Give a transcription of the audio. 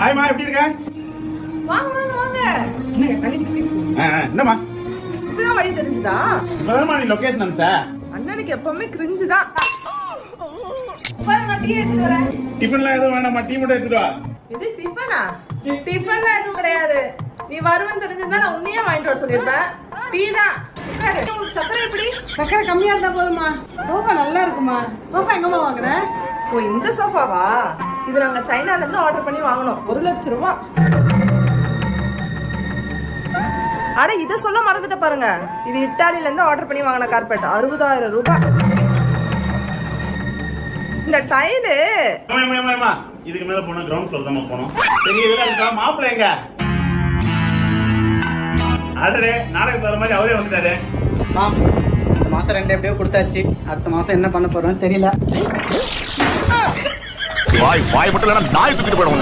ஹாய்மா, எப்படி இருக்க? வாங்க வாங்க வாங்க. என்னம்மா இப்பதான் வழி தெரிஞ்சுதா? இப்பதான்மா நீ லொகேஷன் அனுப்பிச்ச. அண்ணனுக்கு எப்பவுமே கிரிஞ்சு தான். பாருங்க, டீ எடுத்துட்டு வரேன். டிஃபன்லாம் எதுவும் வேணாம்மா, டீ மட்டும் எடுத்துட்டு வா. இது டிஃபனா? டிஃபன்லாம் எதுவும் கிடையாது. நீ வருவன்னு தெரிஞ்சிருந்தா நான் உன்னையே வாங்கிட்டு வர சொல்லிருப்பேன். டீ தான். உட்காரு. உங்களுக்கு சக்கரை எப்படி? சக்கரை கம்மியா இருந்தா போதுமா? சோஃபா நல்லா இருக்குமா? சோஃபா எங்கம்மா வாங்குற? ஓ, இந்த சோஃபாவா? இது நாங்க சைனால இருந்து ஆர்டர் பண்ணி வாங்கினோம். 1 லட்சம் ரூபாய். அட, இத சொல்ல மறந்துட்ட பாருங்க. இது இத்தாலில இருந்து ஆர்டர் பண்ணி வாங்கின கார்பெட். 60,000 ரூபாய். இந்த டைலு இதுக்கு மேல போனா கிரவுண்ட் ஃப்ளோர் தான் போனோம். பெரிய இதெல்லாம் இருக்கா? மாப்பிள்ளை எங்க? ஆல்ரெடி நாளைக்கு தர மாதிரி அவரே வந்துட்டாரு. இந்த மாசம் 2 எப்படியோ கொடுத்தாச்சு. அடுத்த மாசம் என்ன பண்ண போறோம்னு தெரியல. வாய் மட்டும் இல்லைன்னா நாய் தூக்கிட்டு போயிட